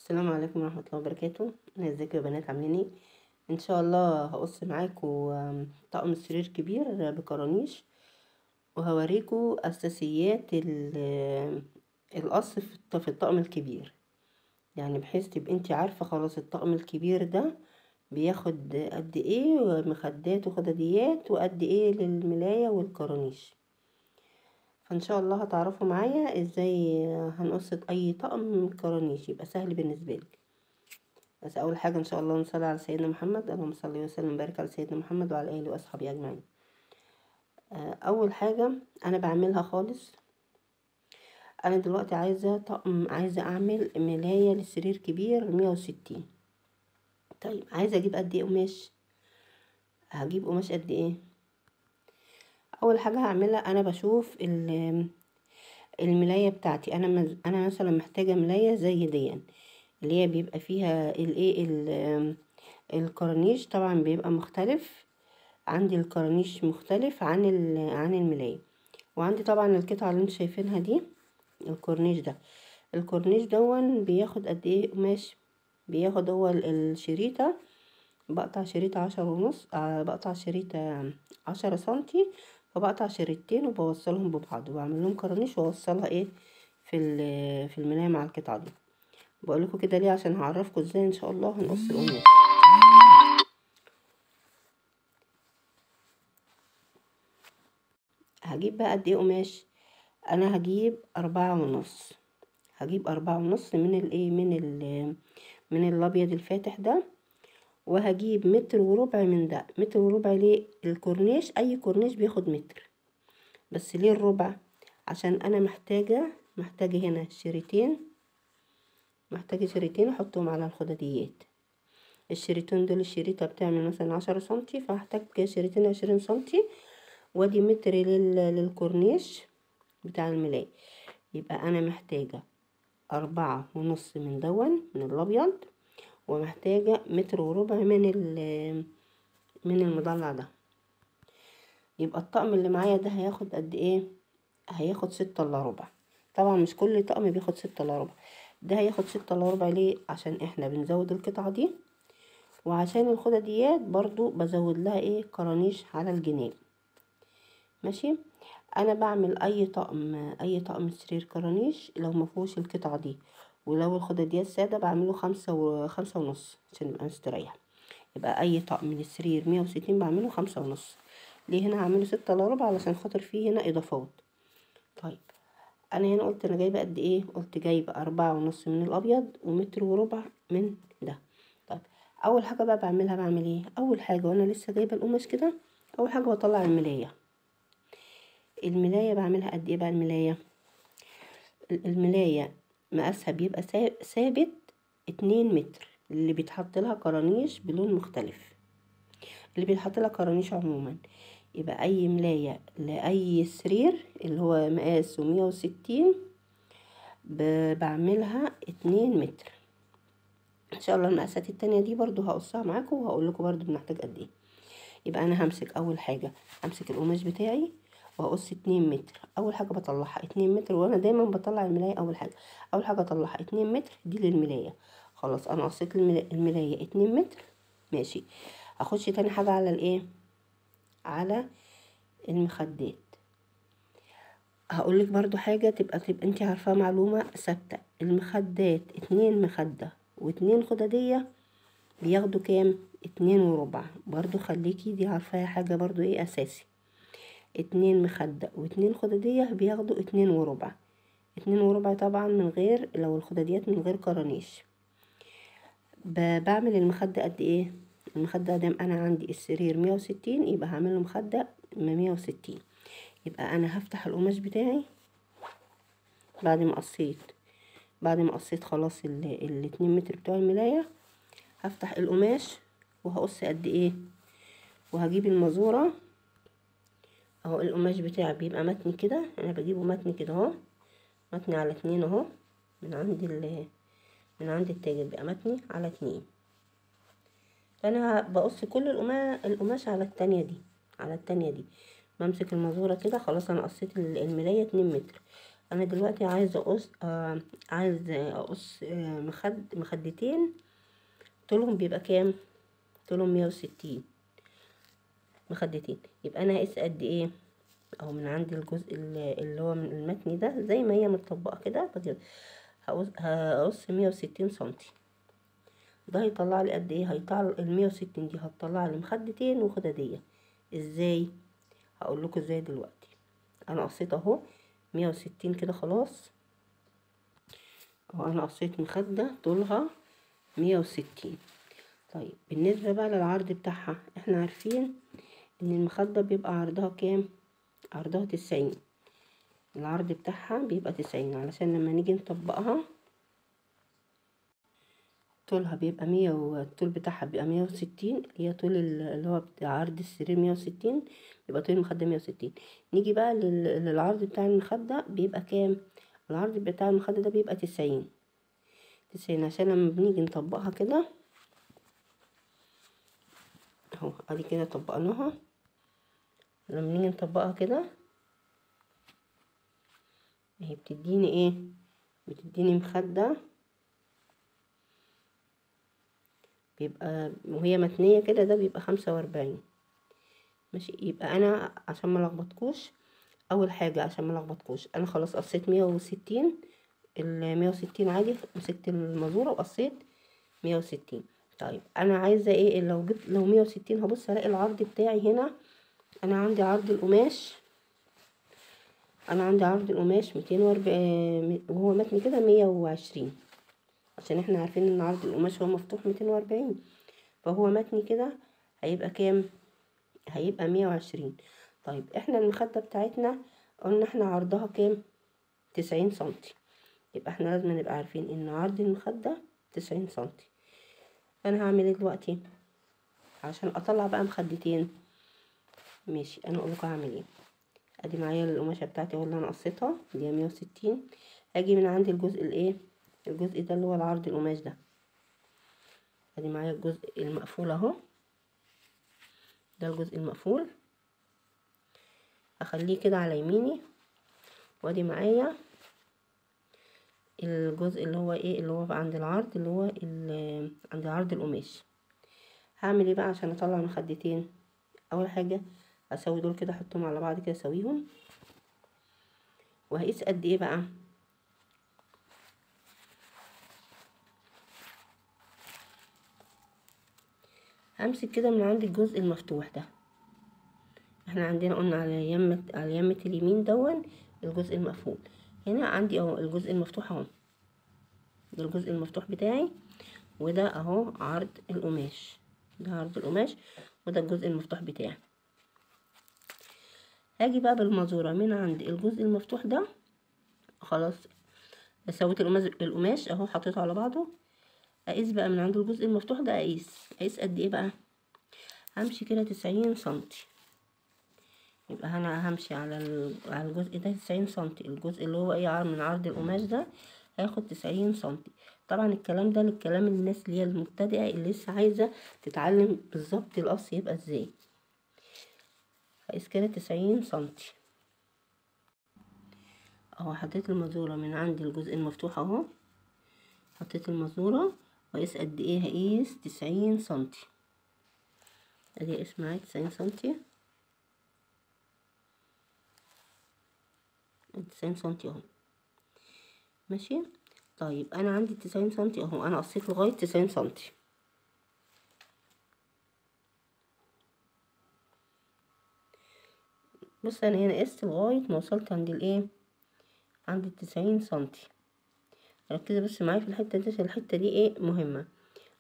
السلام عليكم ورحمة الله وبركاته. ازيكم يا بنات، عاملين ايه؟ ان شاء الله هقص معاكم طقم سرير كبير بكرانيش، وهوريكم اساسيات القص في الطقم الكبير، يعني بحيث تبقى انتي عارفة خلاص الطقم الكبير ده بياخد قد ايه مخدات وخدديات وقد ايه للملاية والكرانيش. فان شاء الله هتعرفوا معايا ازاي هنقص اي طقم كرانيش يبقى سهل بالنسبة لك. بس اول حاجه ان شاء الله نصلي على سيدنا محمد، اللهم صل وسلم وبارك على سيدنا محمد وعلى اله واصحابه اجمعين. اول حاجه انا بعملها خالص، انا دلوقتي عايزه طقم، عايزه اعمل ملايه للسرير كبير 160. طيب عايزه اجيب قد ايه قماش؟ هجيب قماش قد ايه؟ اول حاجه هعملها انا بشوف الملايه بتاعتي، انا مثلا محتاجه ملايه زي دي اللي هي بيبقى فيها الايه الكورنيش، طبعا بيبقى مختلف. عندي الكورنيش مختلف عن الملاية، وعندي طبعا القطعة اللي انتوا شايفينها دي الكورنيش دون بياخد قد ايه قماش؟ بياخد هو الشريطة، بقطع شريطة 10 ونص، بقطع شريطة 10 سنتي، فبقطع شريطتين وبوصلهم ببعض وبعمل لهم كورنيش واوصلها ايه في الملاية مع القطعة دي. بقول لكم كده ليه؟ عشان هعرفكم ازاي ان شاء الله هنقص القماش. هجيب بقى قد ايه قماش؟ انا هجيب 4 ونص، هجيب 4 ونص من الايه من الابيض الفاتح ده، وهجيب 1.25 متر من ده. 1.25 متر ليه؟ الكورنيش اي كورنيش بياخد متر، بس ليه الربع؟ عشان انا محتاجة هنا شريطين، محتاجة شريطين احطهم على الخداديات. الشريطين دول، الشريطة بتعمل مثلا 10 سنتي، فهحتاج شريطين 20 سنتي، وادي متر للكورنيش بتاع الملاية. يبقى انا محتاجة 4 ونص من من الابيض، ومحتاجة 1.25 متر من المضلع ده. يبقى الطقم اللي معايا ده هياخد قد ايه؟ هياخد 6 الا ربع. طبعا مش كل طقم بياخد 6 الا ربع، ده هياخد 6 الا ربع. ليه؟ عشان احنا بنزود القطعة دي، وعشان الخدديات برضو بزود لها ايه كرانيش على الجناب. ماشي. انا بعمل اي طقم سرير كرانيش لو مفهوش القطعة دي، ولو الخداديات سادة بعمله 5 ونص عشان نبقى مستريح. يبقى اي طقم للسرير 160 بعمله 5 ونص. ليه هنا هعمله 6 الا ربع؟ علشان خاطر فيه هنا اضافات. طيب انا هنا قلت انا جايبه قد ايه؟ قلت جايبه 4 ونص من الابيض و1.25 متر من ده. طيب اول حاجه بقى بعمل ايه؟ اول حاجه وانا لسه جايبه القماش كده، اول حاجه بطلع الملايه بعملها قد ايه بقى؟ الملايه مقاسها بيبقى ثابت 2 متر، اللي بيتحط لها كرانيش بلون مختلف، اللي بيتحط لها كرانيش عموما. يبقى اي ملايه لاي سرير اللي هو مقاسه 160 بعملها 2 متر. ان شاء الله المقاسات التانية دي برضو هقصها معاكم وهقول لكم برضو بنحتاج قد ايه. يبقى انا همسك اول حاجه، همسك القماش بتاعي وهقص 2 متر. اول حاجه بطلعها 2 متر، وانا دايما بطلع الملايه اول حاجه اطلعها 2 متر دي للملايه. خلاص انا قصيت الملايه 2 متر. ماشي. اخش تاني حاجه على الايه؟ على المخدات. هقولك برضو حاجه تبقى انت عارفاها، معلومه ثابته. المخدات 2 مخده و2 خداديه بياخدوا كام؟ 2 وربع. برضو خليكي دي عارفاها، حاجه برضو ايه اساسي. 2 مخدة و2 خدادية بياخدوا 2 وربع. 2 وربع طبعا من غير، لو الخداديات من غير كرانيش. بعمل المخدة قد ايه؟ المخدة دام انا عندي السرير 160، يبقى هعمله مخدة 160. يبقى انا هفتح القماش بتاعي بعد ما قصيت خلاص 2 متر بتوع الملاية. هفتح القماش وهقص قد ايه، وهجيب المزورة اهو. القماش بتاعي بيبقى متني كده، انا بجيبه متني كده اهو، متني على 2 اهو، من عند التاجر بيبقى متني على 2. فانا بقص كل القماش على التانية دي، بمسك المزورة كده. خلاص انا قصيت الملاية 2 متر، انا دلوقتي عايزه اقص مخدتين، طولهم بيبقى كام؟ طولهم 160 مخدتين. يبقى انا هقيس قد ايه؟ او من عند الجزء اللي هو من المتن ده زي ما هي متطبقه كده، هقص 160 سنتي. ده هيطلع لي قد ايه؟ هيطلع ال160 دي هتطلع لي مخدتين وخداديه. ازاي؟ هقول لكم ازاي دلوقتي. انا قصيت اهو 160 كده خلاص، انا قصيت مخده طولها 160. طيب بالنسبه بقى للعرض بتاعها، احنا عارفين ان المخده بيبقى عرضها كام؟ عرضها 90. العرض بتاعها بيبقى 90 علشان لما نيجي نطبقها طولها بيبقى 100 والطول بتاعها بيبقى 160، هي طول اللي هو بتاع عرض السرير 160، بيبقى طول المخدة 160. نيجي بقى للعرض بتاع المخدة بيبقى كام؟ العرض بتاع المخدة ده بيبقى 90 عشان لما بنيجي نطبقها كده اهو، ادي كده طبقناها. لما نيجي نطبقها كده هي بتديني ايه؟ بتديني مخدة بيبقى وهي متنية كده، ده بيبقى 45. ماشي، يبقى انا عشان ما لخبطكوش، اول حاجة عشان ما لخبطكوش انا خلاص قصيت 160. ال160 عادي، مسكت المزورة وقصيت 160. طيب انا عايزة ايه؟ لو 160 هبص الاقي العرض بتاعي هنا. انا عندي عرض القماش، 240 وهو متني كده 120، عشان احنا عارفين ان عرض القماش هو مفتوح 240، فهو متني كده هيبقى كام؟ هيبقى 120. طيب احنا المخدة بتاعتنا قلنا احنا عرضها كام؟ 90 سنتي. يبقى احنا لازم نبقى عارفين ان عرض المخدة 90 سنتي. فانا هعمل ايه دلوقتي عشان اطلع بقى مخدتين؟ ماشي، انا اقول لكم هعمل ايه. ادي معايا القماشة بتاعتي اهو اللي انا قصيتها اللي هي 160. هاجي من عند الجزء الايه؟ الجزء ده اللي هو العرض القماش ده. ادي معايا الجزء المقفول اهو، ده الجزء المقفول. اخليه كده على يميني، وادي معايا الجزء اللي هو ايه؟ اللي هو بقى عند العرض، اللي هو عند عرض القماش. هعمل ايه بقى عشان اطلع مخدتين؟ اول حاجه اسوي دول كده، احطهم على بعض كده اسويهم، وهقيس قد ايه بقى. همسك كده من عند الجزء المفتوح ده. احنا عندنا قلنا على يمة اليمين دون الجزء المقفول. هنا عندي اهو الجزء المفتوح اهو، ده الجزء المفتوح بتاعي، وده اهو عرض القماش، ده عرض القماش، وده الجزء المفتوح بتاعي. هاجي بقى بالمزورة من عند الجزء المفتوح ده، خلاص سويت القماش اهو، حطيته على بعضه. اقيس بقى من عند الجزء المفتوح ده، اقيس قد ايه بقى؟ همشي كده 90 سنتي. يبقى انا همشي على الجزء ده 90 سنتي. الجزء اللي هو ايه من عرض القماش ده هياخد 90 سنتي. طبعا الكلام ده للكلام الناس اللي هي المبتدئه اللي لسه عايزه تتعلم بالظبط القص يبقى ازاي. هقيس كده 90 سنتي اهو. حطيت المزوره من عند الجزء المفتوح اهو، حطيت المزوره وقيس قد ايه؟ هقيس 90 سنتي. ادي اقيس معايا 90 سنتي، 90 سنتي اهو. ماشي. طيب انا عندي 90 سنتي اهو، انا قصيت لغايه 90 سنتي. بص انا هنا قست لغايه ما وصلت عند الايه؟ عند 90 سنتي. ركزي بس معايا في الحته دي عشان الحته دي ايه مهمه.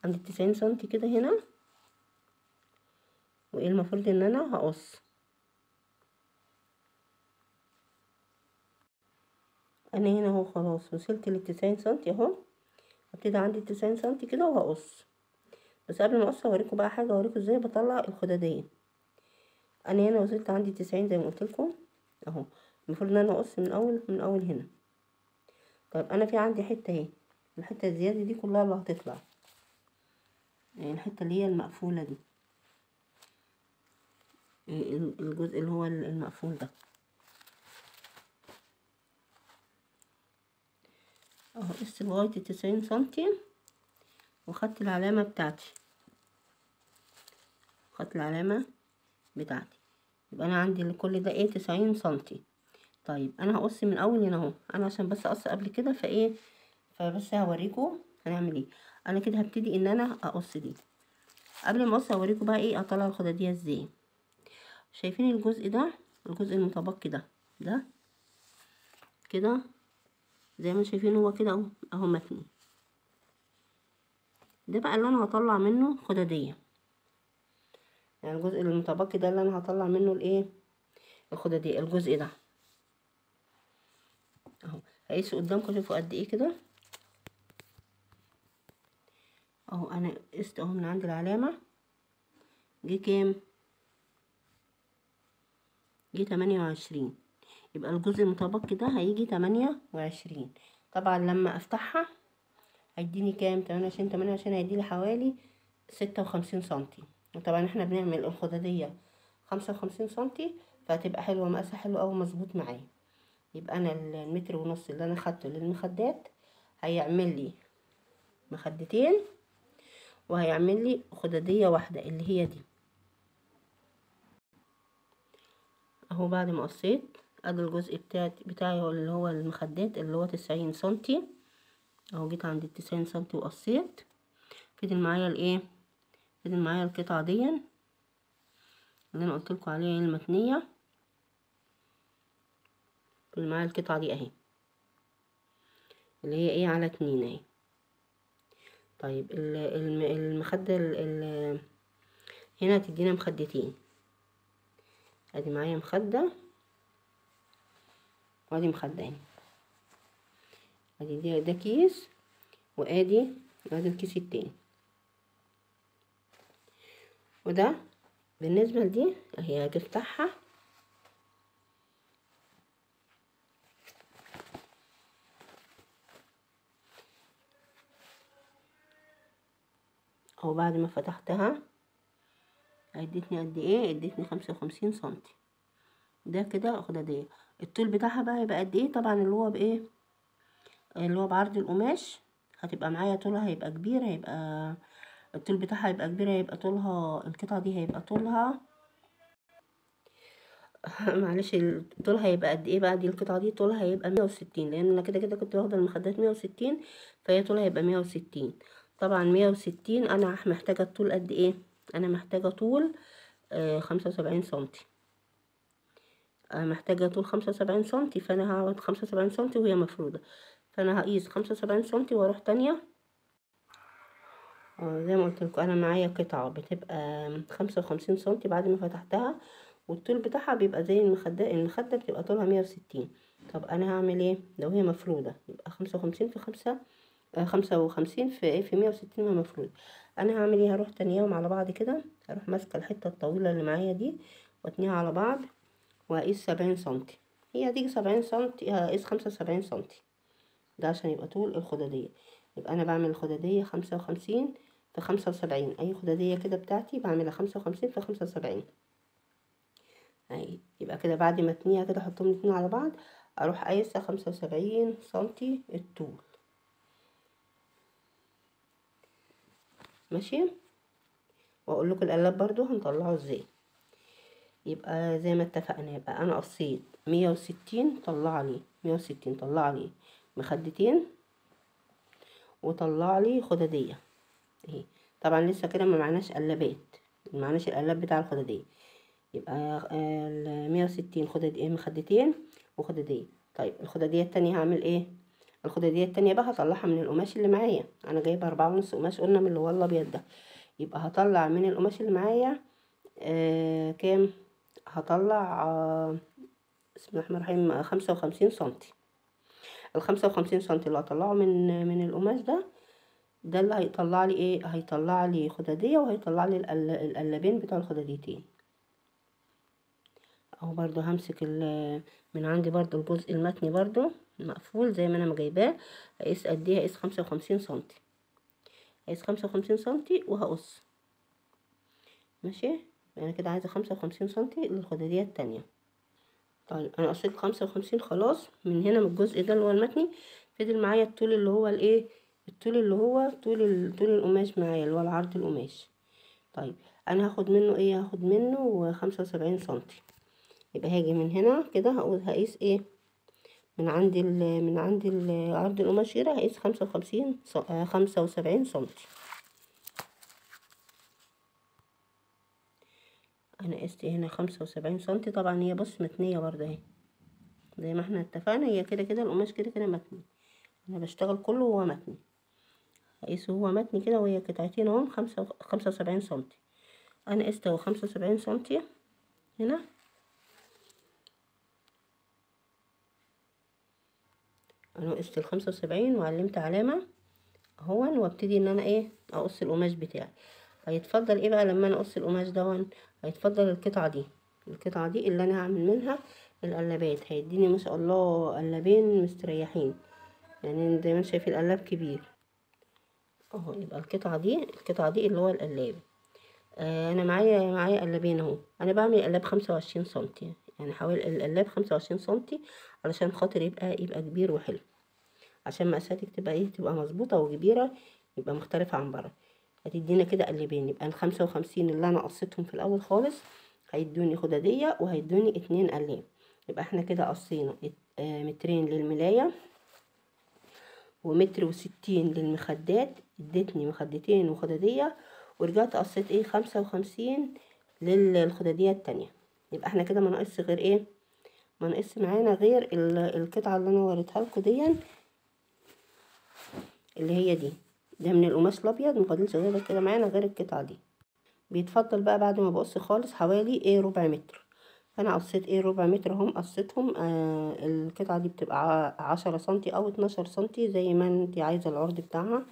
عند 90 سنتي كده هنا، وايه المفروض ان انا هقص. انا هنا اهو خلاص وصلت ل90 سنتي اهو. هبتدي عندي 90 سنتي كده وهقص. بس قبل ما اقص هوريكم بقى حاجه، هوريكم ازاي بطلع الخداديه. انا هنا وصلت عندي 90 زي ما قلت لكم اهو. المفروض ان انا اقص من اول هنا. طيب انا في عندي حته اهي، الحته الزياده دي كلها اللي هتطلع، يعني الحته اللي هي المقفوله دي، الجزء اللي هو المقفول ده. اهو قست لغاية 90 سنتي، وخدت العلامة بتاعتي، خدت العلامة بتاعتي. يبقى انا عندي لكل ده ايه 90 سنتي. طيب انا هقص من اول هنا اهو، انا عشان بس اقص قبل كده فايه، فبس هوريكم هنعمل ايه. انا كده هبتدي ان انا اقص دي. قبل ما اقص هوريكم بقى ايه اطلع الخداديه ازاي. شايفين الجزء ده، الجزء المتبقي ده كده زي ما شايفين هو كده اهو، اهو متني. ده بقى اللي انا هطلع منه خداديه، يعني الجزء المتبقي ده اللي انا هطلع منه الايه الخداديه، الجزء ده اهو. هقيسه قدامكم شوفوا قد ايه كده اهو. انا قست اهو من عند العلامه، جه كام؟ جه 28. يبقى الجزء المتبقي ده هيجي 28. طبعا لما افتحها هيديني كام؟ 28 28 هيديلي حوالي 56 سنتي. وطبعا احنا بنعمل الخداديه 55 سنتي، فهتبقى حلوه، مقاسها حلو اوي مظبوط معايا. يبقى انا المتر ونص اللي انا خدته للمخدات هيعمل لي مخدتين، وهيعمل لي خداديه واحده اللي هي دي اهو. بعد ما قصيت ادي الجزء بتاعي اللي هو المخدات اللي هو 90 سنتي اهو. جيت عند 90 سنتي وقصيت. فضل معايا الايه، فضل معايا القطعه دي اللي انا قلت لكم عليها المتنيه. فضل معايا القطعه دي اهي اللي هي ايه على 2 اهي. طيب المخده هنا تدينا مخدتين. ادي معايا مخده وادي مخده اهي. ادي ده كيس، وادي الكيس التاني. وده بالنسبه لدي اهي هتفتحها اهو. بعد ما فتحتها ادتني قد ايه؟ ادتني 55 سنتي. ده كده خداديه. الطول بتاعها بقى هيبقى قد ايه؟ طبعا اللي هو بايه، اللي هو بعرض القماش هتبقى معايا طولها هيبقى كبير، هيبقى الطول بتاعها هيبقى كبير، هيبقى طولها القطعه دي هيبقى طولها معلش طولها هيبقى قد ايه بقى؟ دي القطعه دي طولها هيبقى 160، لان انا كده كده كنت واخده المخدات 160، فهي طولها هيبقى 160. طبعا 160 انا محتاجه الطول قد ايه؟ انا محتاجه طول 75 سنتي. محتاجه طول 75 سنتي، فانا هقعد 75 سنتي وهي مفروده، فانا هقيس 75 سنتي واروح تانية. زي ما قلت لكم انا معايا قطعه بتبقى 55 سنتي بعد ما فتحتها، والطول بتاعها بيبقى زي المخده بتبقى طولها 160. طب انا هعمل ايه لو هي مفروده؟ يبقى 55 في 5 55 في ايه في 160 وهي مفروده. انا هعمل ايه؟ هروح تانيهم على بعض كده، هروح ماسكه الحته الطويله اللي معايا دي واتنيها على بعض، وهقيس 70 سنتي. هي هتيجي 70 سنتي، هقيس 75 سنتي ده عشان يبقى طول الخداديه. يبقى انا بعمل الخداديه 55 في 75، اي خداديه كده بتاعتي بعملها 55 في 75 اهي. يبقى كده بعد ما اتنيها كده احطهم الاتنين على بعض، اروح قايسه 75 سنتي الطول. ماشي، واقول لكم القلاب برضو هنطلعه ازاي. يبقى زي ما اتفقنا، يبقى انا قصيت 160 طلع لي 160 طلع لي مخدتين وطلع لي خداديه اهي. طبعا لسه كده ما معناش قلابات، ما معناش القلاب بتاع الخداديه. يبقى 160 خداديه مخدتين وخداديه. طيب الخداديه التانية هعمل ايه؟ الخداديه التانية بقى هطلعها من القماش اللي معايا. انا جايبه 4.5 قماش قلنا من اللي هو الابيض ده. يبقى هطلع من القماش اللي معايا كام؟ هطلع بسم الله الرحمن الرحيم 55 سنتي. ال55 سنتي اللي هطلعه من القماش ده اللي هيطلع لي ايه؟ هيطلع لي خداديه، وهيطلع لي القلابين بتوع الخداديتين اهو. برضو همسك من عندي برضو الجزء المتني برضو مقفول زي ما انا جايباه. هقيس قد ايه؟ هقيس 55 سنتي، هقيس 55 سنتي وهقص. ماشي، انا كده عايزه 55 سنتي للخداديه التانية. طيب انا قصيت 55 خلاص من هنا من الجزء ده اللي هو المتني. فضل معايا الطول اللي هو الايه، الطول اللي هو طول القماش معايا اللي هو العرض القماش. طيب انا هاخد منه ايه، هاخد منه 75 سنتي. يبقى هاجي من هنا كده هقيس ايه، من عند عرض القماش كده هقيس 75 سنتي. انا قست هنا 75 سنتي. طبعا هي بص متنيه برضه اهي زي ما احنا اتفقنا، هي كده كده القماش كده كده متني، انا بشتغل كله وهو متني. هقيسه هو متني كده وهي قطعتين اهم 75 سنتي. انا قست اهو 75 سنتي هنا. انا قست ال75 وعلمت علامه اهون، وابتدي ان انا ايه اقص القماش بتاعي. هيتفضل ايه بقى لما انا اقص القماش دون، هيتفضل القطعه دي اللي انا هعمل منها القلابات. هيديني ما شاء الله قلابين مستريحين، يعني زي ما انت شايف القلاب كبير اهو. يبقى القطعه دي اللي هو القلاب. انا معايا قلابين اهو. انا بعمل قلاب 25 سنتي، يعني حوالي القلاب 25 سنتي علشان خاطر يبقى كبير وحلو، عشان مقاساتك تبقى ايه، تبقى مظبوطه وكبيره، يبقى مختلفه عن بره. هتدينا كده قلبين. يبقى ال55 اللي انا قصيتهم في الاول خالص هيدوني خداديه وهيدوني 2 قلاب. يبقى احنا كده قصينا مترين للملايه و1.60 للمخدات، ادتني مخدتين وخداديه، ورجعت قصيت ايه 55 للخداديه التانية. يبقى احنا كده ما ناقص غير ايه، ما ناقص معانا غير القطعه اللي انا وريتها لكم دي، اللي هي دي. ده من القماش الابيض، مفضلش غير كده معانا غير القطعه دي. بيتفضل بقى بعد ما بقص خالص حوالي ايه ربع متر. فانا قصيت ايه ربع متر هم قصيتهم. القطعه دي بتبقى 10 سنتي او 12 سنتي زي ما انت عايزه العرض بتاعها،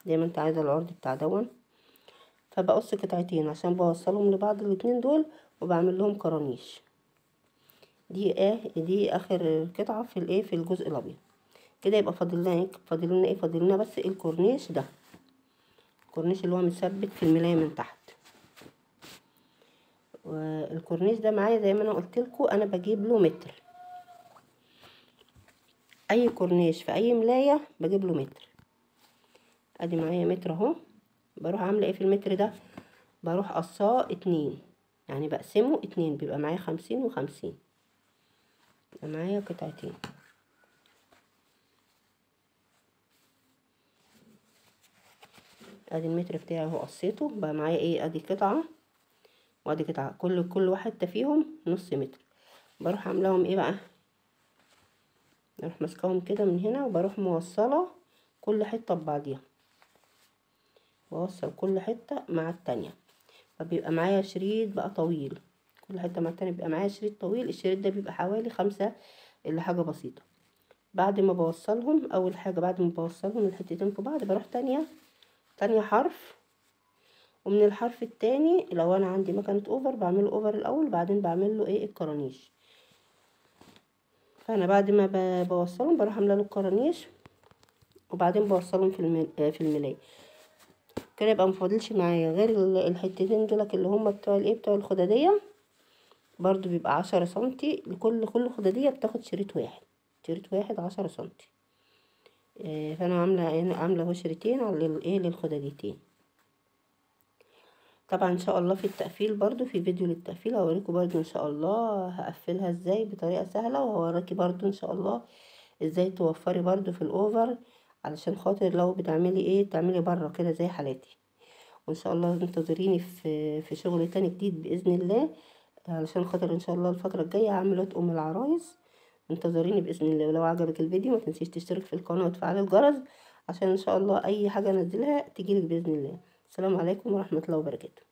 زي ما انت عايزه العرض بتاع دون. فبقص قطعتين عشان بوصلهم لبعض الاتنين دول وبعمل لهم كرانيش. دي اخر قطعه في الايه، في الجزء الابيض كده. يبقى فاضل لنا بس الكورنيش ده، الكورنيش اللي هو مثبت في الملاية من تحت. والكورنيش ده معايا زي ما انا قلت لكم، انا بجيب له متر. اي كورنيش في اي ملاية بجيب له متر. ادي معايا متر اهو. بروح عامله ايه في المتر ده، بروح قصاه 2، يعني بقسمه 2، بيبقى معايا 50 و50، يبقى معايا قطعتين. ادي المتر بتاعي اهو قصيته، بقى معايا ايه، ادي قطعه وادي قطعه، كل واحده فيهم نص متر. بروح عاملاهم ايه بقى، بروح ماسكاهم كده من هنا وبروح موصله كل حته ببعضيها، بوصل كل حته مع التانية. فبيبقى معايا شريط بقى طويل، كل حته مع التانية بيبقى معايا شريط طويل. الشريط ده بيبقى حوالي 5 الا حاجه بسيطه. بعد ما بوصلهم، اول حاجه بعد ما بوصلهم الحتتين في بعض بروح تانية حرف، ومن الحرف التاني لو انا عندي مكنه اوفر بعمله اوفر الاول، بعدين بعمل له ايه الكرانيش. فانا بعد ما بوصلهم بروح عامله له الكرانيش، وبعدين بوصلهم في الملاية كده. يبقى مفاضلش معايا غير الحتتين دولك اللي هما بتوع الايه، بتوع الخداديه. برضو بيبقى 10 سنتي لكل خداديه، بتاخد شريط واحد 10 سنتي. فانا عامله اهو شريطين على الايه، للخداديتين. طبعا ان شاء الله في التقفيل برضو، في فيديو للتقفيل هوريكم برضو ان شاء الله هقفلها ازاي بطريقه سهله، وهوريكي برضو ان شاء الله ازاي توفري برضو في الاوفر، علشان خاطر لو بتعملي ايه، تعملي بره كده زي حالاتي. وان شاء الله انتظريني في شغل تاني جديد باذن الله، علشان خاطر ان شاء الله الفتره الجايه هعمل اطقم العرايس. انتظريني باذن الله. ولو عجبك الفيديو ما تنسيش تشترك في القناه وتفعل الجرس، عشان ان شاء الله اي حاجه انزلها تجيلك باذن الله. السلام عليكم ورحمه الله وبركاته.